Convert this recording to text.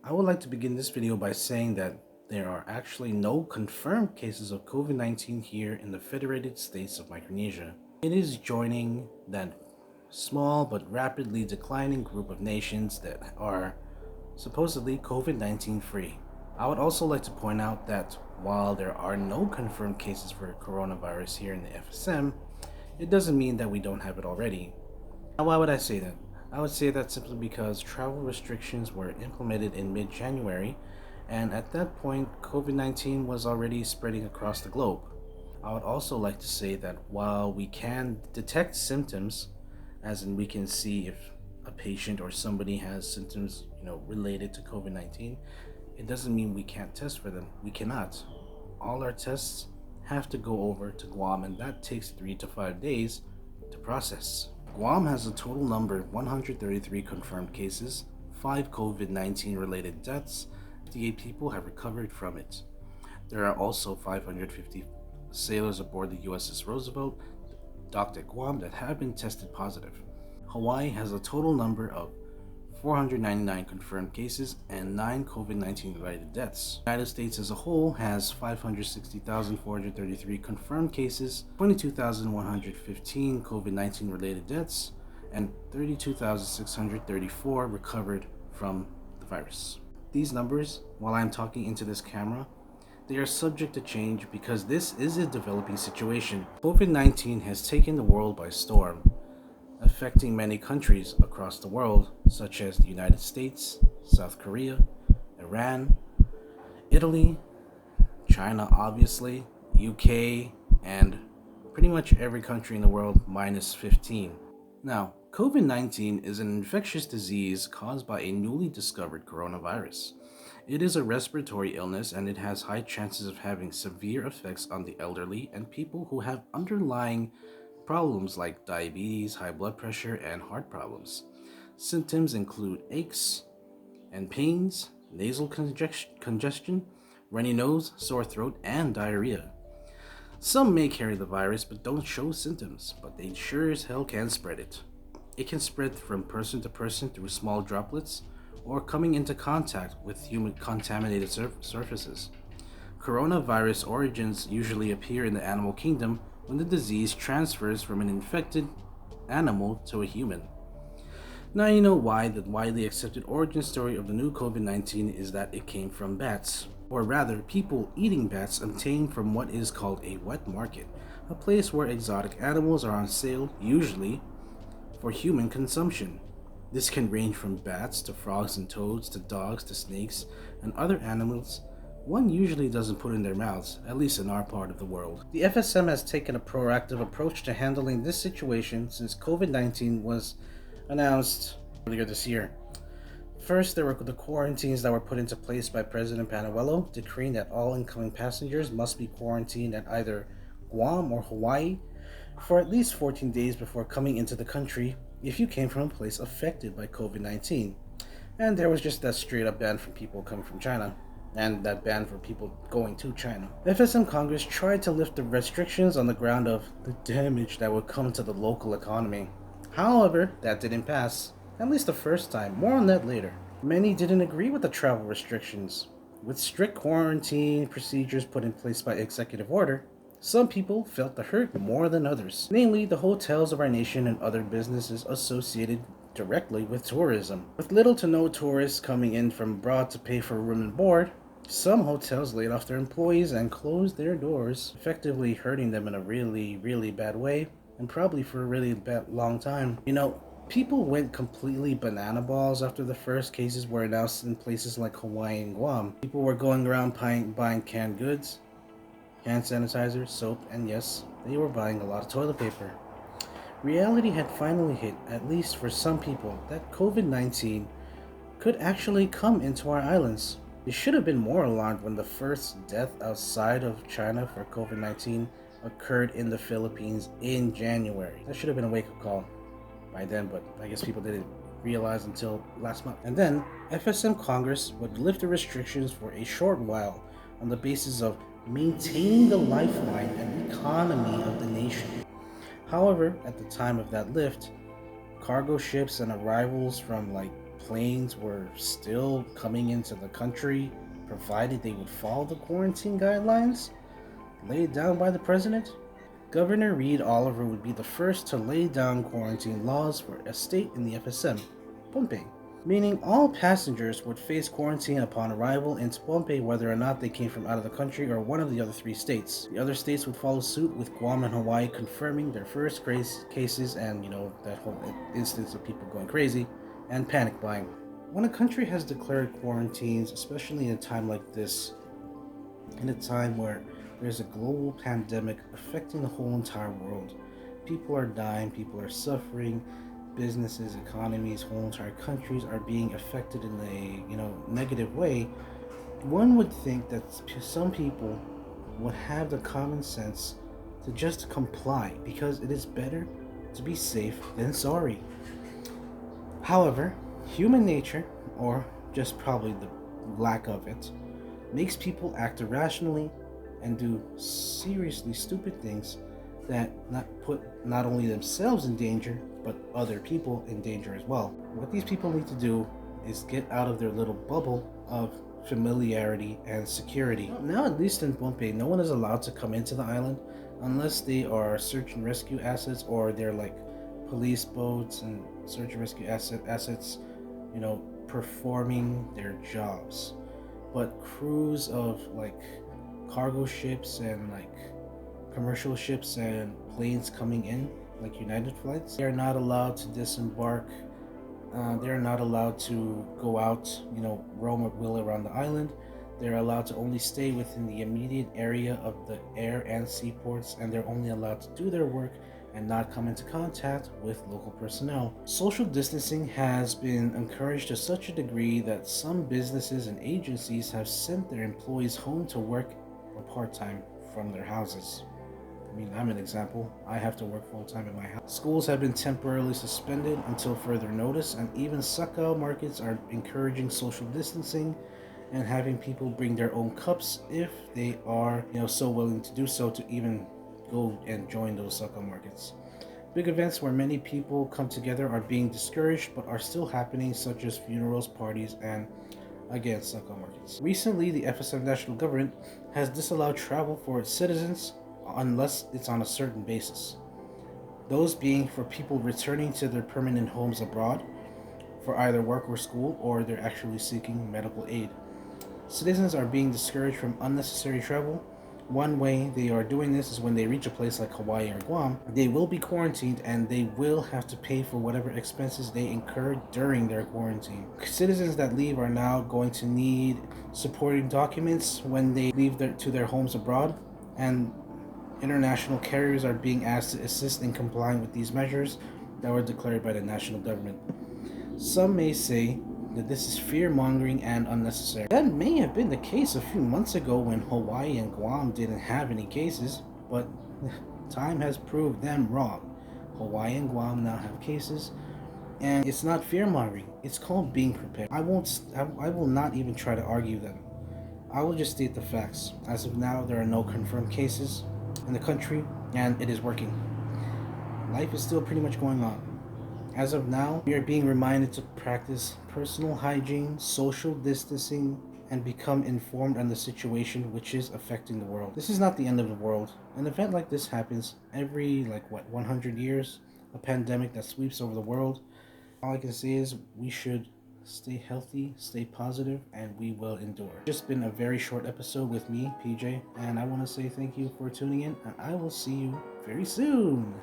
I would like to begin this video by saying that there are actually no confirmed cases of COVID-19 here in the Federated States of Micronesia. It is joining that small but rapidly declining group of nations that are supposedly COVID-19 free. I would also like to point out that while there are no confirmed cases for coronavirus here in the FSM, it doesn't mean that we don't have it already. Now, why would I say that? I would say that simply because travel restrictions were implemented in mid-January, and at that point, COVID-19 was already spreading across the globe. I would also like to say that while we can detect symptoms, as in we can see if a patient or somebody has symptoms, related to COVID-19, it doesn't mean we can't test for them. We cannot. All our tests have to go over to Guam, and that takes 3 to 5 days to process. Guam has a total number of 133 confirmed cases, 5 COVID-19 related deaths, 58 people have recovered from it. There are also 550 sailors aboard the USS Roosevelt docked at Guam that have been tested positive. Hawaii has a total number of 499 confirmed cases and 9 COVID-19 related deaths. The United States as a whole has 560,433 confirmed cases, 22,115 COVID-19 related deaths, and 32,634 recovered from the virus. These numbers, while I'm talking into this camera, they are subject to change because this is a developing situation. COVID-19 has taken the world by storm, affecting many countries across the world, such as the United States, South Korea, Iran, Italy, China obviously, UK, and pretty much every country in the world minus 15. Now, COVID-19 is an infectious disease caused by a newly discovered coronavirus. It is a respiratory illness and it has high chances of having severe effects on the elderly and people who have underlying problems like diabetes, high blood pressure, and heart problems. Symptoms include aches and pains, nasal congestion, runny nose, sore throat, and diarrhea. Some may carry the virus but don't show symptoms, but they sure as hell can spread it. It can spread from person to person through small droplets or coming into contact with human contaminated surfaces. Coronavirus origins usually appear in the animal kingdom when the disease transfers from an infected animal to a human. Now you know why the widely accepted origin story of the new COVID-19 is that it came from bats, or rather people eating bats obtained from what is called a wet market, a place where exotic animals are on sale, usually for human consumption. This can range from bats to frogs and toads to dogs to snakes and other animals one usually doesn't put in their mouths, at least in our part of the world. The FSM has taken a proactive approach to handling this situation since COVID-19 was announced earlier this year. First, there were the quarantines that were put into place by President Panuelo, decreeing that all incoming passengers must be quarantined at either Guam or Hawaii for at least 14 days before coming into the country if you came from a place affected by COVID-19. And there was just that straight up ban from people coming from China, and that ban for people going to China. The FSM Congress tried to lift the restrictions on the ground of the damage that would come to the local economy. However, that didn't pass, at least the first time. More on that later. Many didn't agree with the travel restrictions. With strict quarantine procedures put in place by executive order, some people felt the hurt more than others, namely the hotels of our nation and other businesses associated directly with tourism. With little to no tourists coming in from abroad to pay for room and board, some hotels laid off their employees and closed their doors, effectively hurting them in a really, really bad way, and probably for a really long time. People went completely banana balls after the first cases were announced in places like Hawaii and Guam. People were going around buying canned goods, hand sanitizer, soap, and yes, they were buying a lot of toilet paper. Reality had finally hit, at least for some people, that COVID-19 could actually come into our islands. They should have been more alarmed when the first death outside of China for COVID-19 occurred in the Philippines in January. That should have been a wake-up call by then, but I guess people didn't realize until last month. And then, FSM Congress would lift the restrictions for a short while on the basis of maintaining the lifeline and economy of the nation. However, at the time of that lift, cargo ships and arrivals from planes were still coming into the country, provided they would follow the quarantine guidelines laid down by the president. Governor Reed Oliver would be the first to lay down quarantine laws for a state in the FSM, Pohnpei, meaning all passengers would face quarantine upon arrival into Pohnpei whether or not they came from out of the country or one of the other three states. The other states would follow suit, with Guam and Hawaii confirming their first cases and, that whole instance of people going crazy and panic buying. When a country has declared quarantines, especially in a time like this, in a time where there's a global pandemic affecting the whole entire world, people are dying, people are suffering, businesses, economies, whole entire countries are being affected in a negative way, one would think that some people would have the common sense to just comply, because it is better to be safe than sorry. However, human nature, or just probably the lack of it, makes people act irrationally and do seriously stupid things that put not only themselves in danger, but other people in danger as well. What these people need to do is get out of their little bubble of familiarity and security. Now, at least in Pohnpei, no one is allowed to come into the island unless they are search and rescue assets, or they're like police boats and search and rescue assets, performing their jobs. But crews of like cargo ships and like commercial ships and planes coming in, like United flights, they're not allowed to disembark. They're not allowed to go out, roam at will around the island. They're allowed to only stay within the immediate area of the air and seaports, and they're only allowed to do their work and not come into contact with local personnel. Social distancing has been encouraged to such a degree that some businesses and agencies have sent their employees home to work or part-time from their houses. I'm an example. I have to work full-time in my house. Schools have been temporarily suspended until further notice, and even sakao markets are encouraging social distancing and having people bring their own cups if they are, so willing to do so, to even go and join those sakao markets. Big events where many people come together are being discouraged, but are still happening, such as funerals, parties, and again, sakao markets. Recently, the FSM national government has disallowed travel for its citizens unless it's on a certain basis. Those being for people returning to their permanent homes abroad for either work or school, or they're actually seeking medical aid. Citizens are being discouraged from unnecessary travel. One way they are doing this is when they reach a place like Hawaii or Guam, they will be quarantined and they will have to pay for whatever expenses they incurred during their quarantine. Citizens that leave are now going to need supporting documents when they leave to their homes abroad, and international carriers are being asked to assist in complying with these measures that were declared by the national government. Some may say that this is fear-mongering and unnecessary. That may have been the case a few months ago when Hawaii and Guam didn't have any cases, but time has proved them wrong. Hawaii and Guam now have cases, and it's not fear-mongering. It's called being prepared. I will not even try to argue them. I will just state the facts. As of now, there are no confirmed cases in the country, and it is working. Life is still pretty much going on. As of now, we are being reminded to practice personal hygiene, social distancing, and become informed on the situation which is affecting the world. This is not the end of the world. An event like this happens every 100 years, a pandemic that sweeps over the world. All I can say is we should stay healthy, stay positive, and we will endure. Just been a very short episode with me, PJ, and I want to say thank you for tuning in, and I will see you very soon.